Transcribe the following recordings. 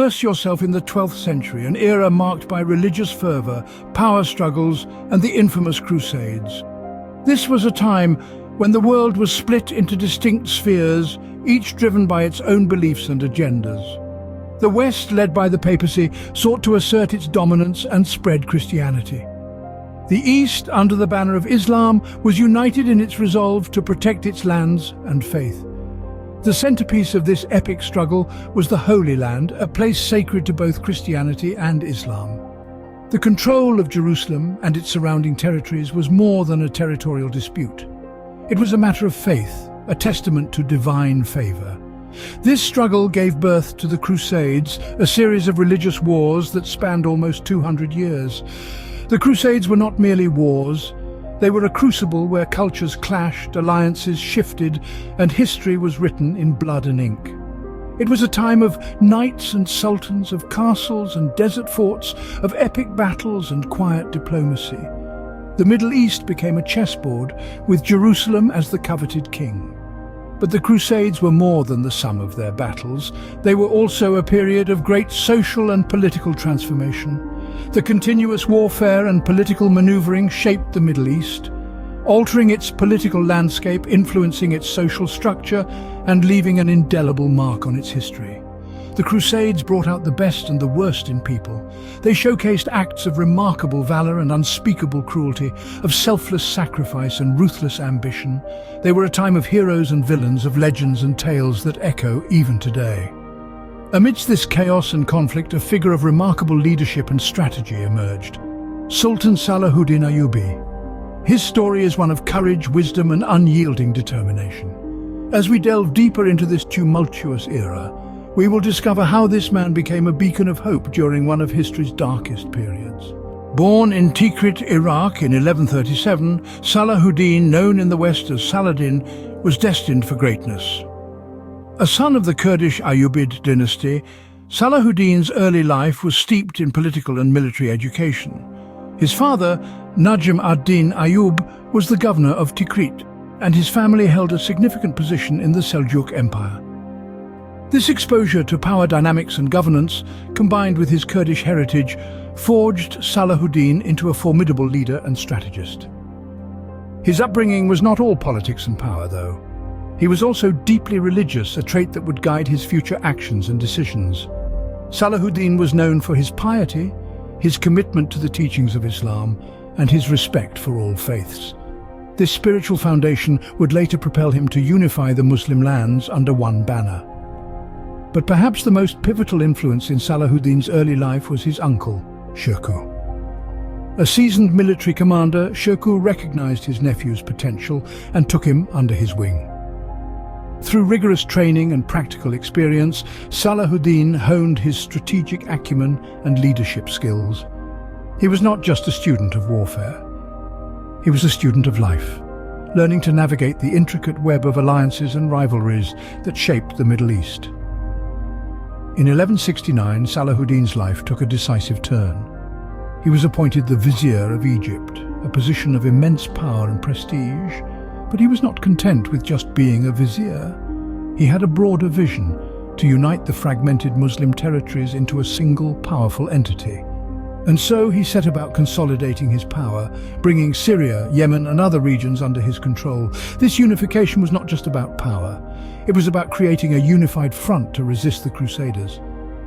Immerse yourself in the 12th century, an era marked by religious fervor, power struggles, and the infamous Crusades. This was a time when the world was split into distinct spheres, each driven by its own beliefs and agendas. The West, led by the papacy, sought to assert its dominance and spread Christianity. The East, under the banner of Islam, was united in its resolve to protect its lands and faith. The centerpiece of this epic struggle was the Holy Land, a place sacred to both Christianity and Islam. The control of Jerusalem and its surrounding territories was more than a territorial dispute. It was a matter of faith, a testament to divine favor. This struggle gave birth to the Crusades, a series of religious wars that spanned almost 200 years. The Crusades were not merely wars. They were a crucible where cultures clashed, alliances shifted, and history was written in blood and ink. It was a time of knights and sultans, of castles and desert forts, of epic battles and quiet diplomacy. The Middle East became a chessboard, with Jerusalem as the coveted king. But the Crusades were more than the sum of their battles. They were also a period of great social and political transformation. The continuous warfare and political maneuvering shaped the Middle East, altering its political landscape, influencing its social structure, and leaving an indelible mark on its history. The Crusades brought out the best and the worst in people. They showcased acts of remarkable valor and unspeakable cruelty, of selfless sacrifice and ruthless ambition. They were a time of heroes and villains, of legends and tales that echo even today. Amidst this chaos and conflict, a figure of remarkable leadership and strategy emerged: Sultan Salahuddin Ayubi. His story is one of courage, wisdom, and unyielding determination. As we delve deeper into this tumultuous era, we will discover how this man became a beacon of hope during one of history's darkest periods. Born in Tikrit, Iraq in 1137, Salahuddin, known in the West as Saladin, was destined for greatness. A son of the Kurdish Ayyubid dynasty, Salahuddin's early life was steeped in political and military education. His father, Najm ad-Din Ayyub, was the governor of Tikrit, and his family held a significant position in the Seljuk Empire. This exposure to power dynamics and governance, combined with his Kurdish heritage, forged Salahuddin into a formidable leader and strategist. His upbringing was not all politics and power, though. He was also deeply religious, a trait that would guide his future actions and decisions. Salahuddin was known for his piety, his commitment to the teachings of Islam, and his respect for all faiths. This spiritual foundation would later propel him to unify the Muslim lands under one banner. But perhaps the most pivotal influence in Salahuddin's early life was his uncle, Shirkuh. A seasoned military commander, Shirkuh recognized his nephew's potential and took him under his wing. Through rigorous training and practical experience, Salahuddin honed his strategic acumen and leadership skills. He was not just a student of warfare. He was a student of life, learning to navigate the intricate web of alliances and rivalries that shaped the Middle East. In 1169, Salahuddin's life took a decisive turn. He was appointed the Vizier of Egypt, a position of immense power and prestige. But he was not content with just being a vizier. He had a broader vision: to unite the fragmented Muslim territories into a single, powerful entity. And so he set about consolidating his power, bringing Syria, Yemen, and other regions under his control. This unification was not just about power. It was about creating a unified front to resist the Crusaders.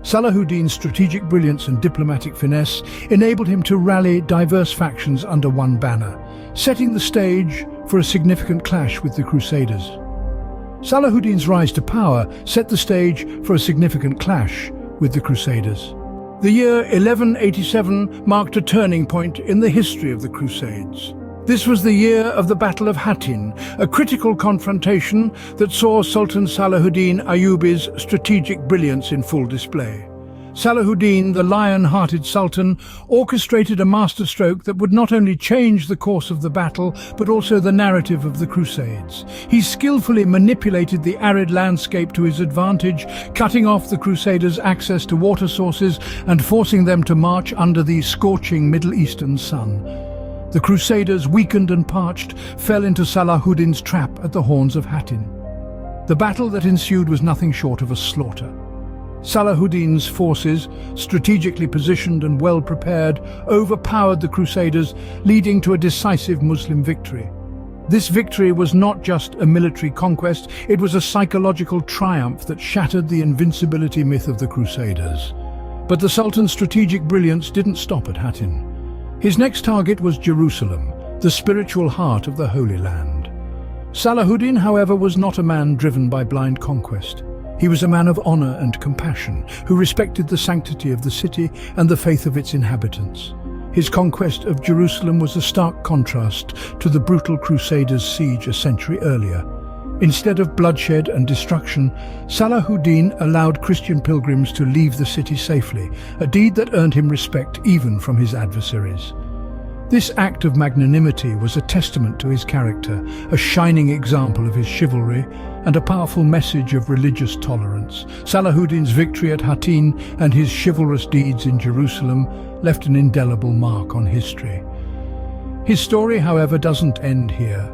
Salahuddin's strategic brilliance and diplomatic finesse enabled him to rally diverse factions under one banner, setting the stage for a significant clash with the Crusaders. Salahuddin's rise to power set the stage for a significant clash with the Crusaders. The year 1187 marked a turning point in the history of the Crusades. This was the year of the Battle of Hattin, a critical confrontation that saw Sultan Salahuddin Ayyubi's strategic brilliance in full display. Salahuddin, the lion-hearted sultan, orchestrated a masterstroke that would not only change the course of the battle, but also the narrative of the Crusades. He skillfully manipulated the arid landscape to his advantage, cutting off the Crusaders' access to water sources and forcing them to march under the scorching Middle Eastern sun. The Crusaders, weakened and parched, fell into Salahuddin's trap at the horns of Hattin. The battle that ensued was nothing short of a slaughter. Salahuddin's forces, strategically positioned and well prepared, overpowered the Crusaders, leading to a decisive Muslim victory. This victory was not just a military conquest, it was a psychological triumph that shattered the invincibility myth of the Crusaders. But the Sultan's strategic brilliance didn't stop at Hattin. His next target was Jerusalem, the spiritual heart of the Holy Land. Salahuddin, however, was not a man driven by blind conquest. He was a man of honor and compassion, who respected the sanctity of the city and the faith of its inhabitants. His conquest of Jerusalem was a stark contrast to the brutal Crusaders' siege a century earlier. Instead of bloodshed and destruction, Salahuddin allowed Christian pilgrims to leave the city safely, a deed that earned him respect even from his adversaries. This act of magnanimity was a testament to his character, a shining example of his chivalry, and a powerful message of religious tolerance. Salahuddin's victory at Hattin and his chivalrous deeds in Jerusalem left an indelible mark on history. His story, however, doesn't end here.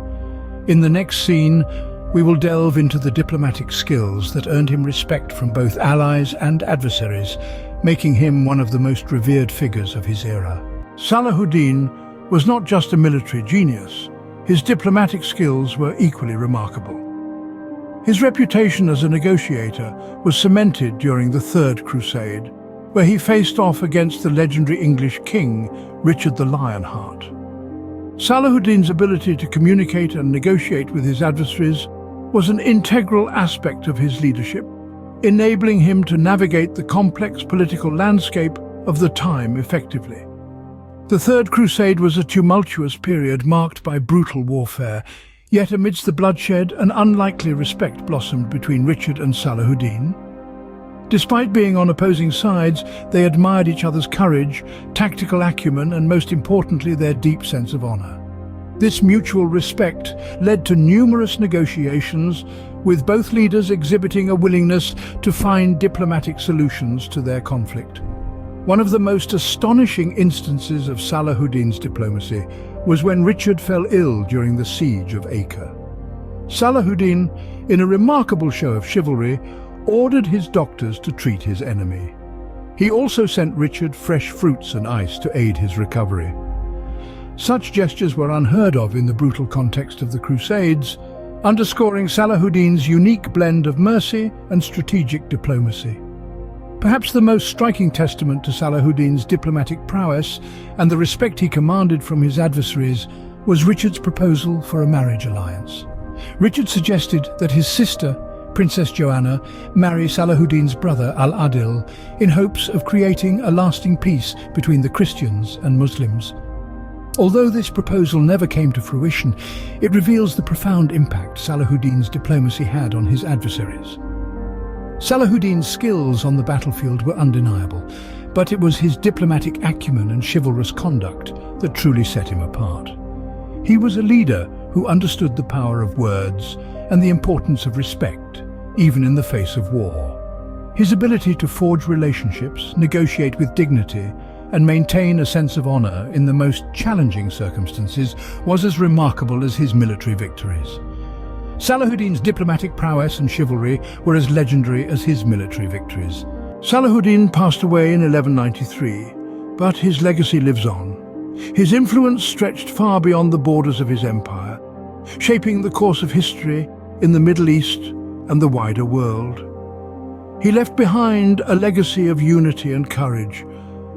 In the next scene, we will delve into the diplomatic skills that earned him respect from both allies and adversaries, making him one of the most revered figures of his era. Salahuddin was not just a military genius. His diplomatic skills were equally remarkable. His reputation as a negotiator was cemented during the Third Crusade, where he faced off against the legendary English king, Richard the Lionheart. Salahuddin's ability to communicate and negotiate with his adversaries was an integral aspect of his leadership, enabling him to navigate the complex political landscape of the time effectively. The Third Crusade was a tumultuous period marked by brutal warfare, yet amidst the bloodshed, an unlikely respect blossomed between Richard and Salahuddin. Despite being on opposing sides, they admired each other's courage, tactical acumen, and most importantly, their deep sense of honor. This mutual respect led to numerous negotiations, with both leaders exhibiting a willingness to find diplomatic solutions to their conflict. One of the most astonishing instances of Salahuddin's diplomacy was when Richard fell ill during the siege of Acre. Salahuddin, in a remarkable show of chivalry, ordered his doctors to treat his enemy. He also sent Richard fresh fruits and ice to aid his recovery. Such gestures were unheard of in the brutal context of the Crusades, underscoring Salahuddin's unique blend of mercy and strategic diplomacy. Perhaps the most striking testament to Salahuddin's diplomatic prowess and the respect he commanded from his adversaries was Richard's proposal for a marriage alliance. Richard suggested that his sister, Princess Joanna, marry Salahuddin's brother Al-Adil in hopes of creating a lasting peace between the Christians and Muslims. Although this proposal never came to fruition, it reveals the profound impact Salahuddin's diplomacy had on his adversaries. Salahuddin's skills on the battlefield were undeniable, but it was his diplomatic acumen and chivalrous conduct that truly set him apart. He was a leader who understood the power of words and the importance of respect, even in the face of war. His ability to forge relationships, negotiate with dignity, and maintain a sense of honor in the most challenging circumstances was as remarkable as his military victories. Salahuddin's diplomatic prowess and chivalry were as legendary as his military victories. Salahuddin passed away in 1193, but his legacy lives on. His influence stretched far beyond the borders of his empire, shaping the course of history in the Middle East and the wider world. He left behind a legacy of unity and courage,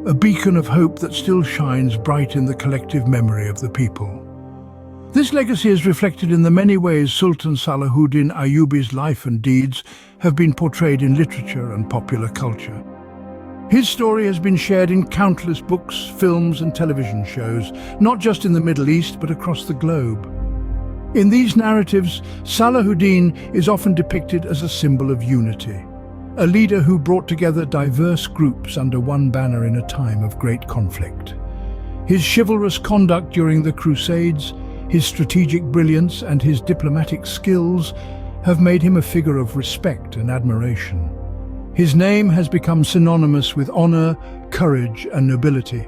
a beacon of hope that still shines bright in the collective memory of the people. This legacy is reflected in the many ways Sultan Salahuddin Ayubi's life and deeds have been portrayed in literature and popular culture. His story has been shared in countless books, films and television shows, not just in the Middle East but across the globe. In these narratives, Salahuddin is often depicted as a symbol of unity, a leader who brought together diverse groups under one banner in a time of great conflict. His chivalrous conduct during the Crusades, his strategic brilliance and his diplomatic skills have made him a figure of respect and admiration. His name has become synonymous with honor, courage and nobility.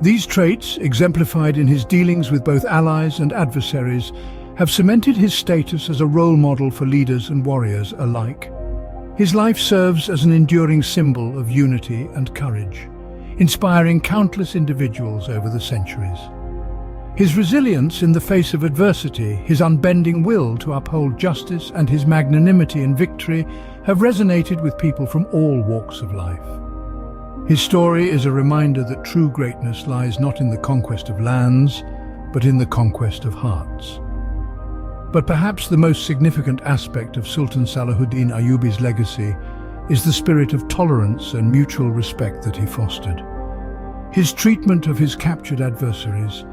These traits, exemplified in his dealings with both allies and adversaries, have cemented his status as a role model for leaders and warriors alike. His life serves as an enduring symbol of unity and courage, inspiring countless individuals over the centuries. His resilience in the face of adversity, his unbending will to uphold justice, and his magnanimity in victory have resonated with people from all walks of life. His story is a reminder that true greatness lies not in the conquest of lands, but in the conquest of hearts. But perhaps the most significant aspect of Sultan Salahuddin Ayubi's legacy is the spirit of tolerance and mutual respect that he fostered. His treatment of his captured adversaries,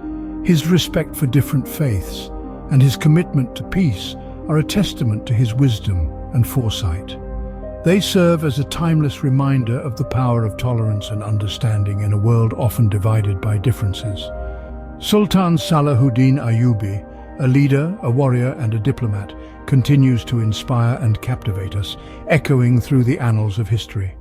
his respect for different faiths, and his commitment to peace are a testament to his wisdom and foresight. They serve as a timeless reminder of the power of tolerance and understanding in a world often divided by differences. Sultan Salahuddin Ayubi, a leader, a warrior, and a diplomat, continues to inspire and captivate us, echoing through the annals of history.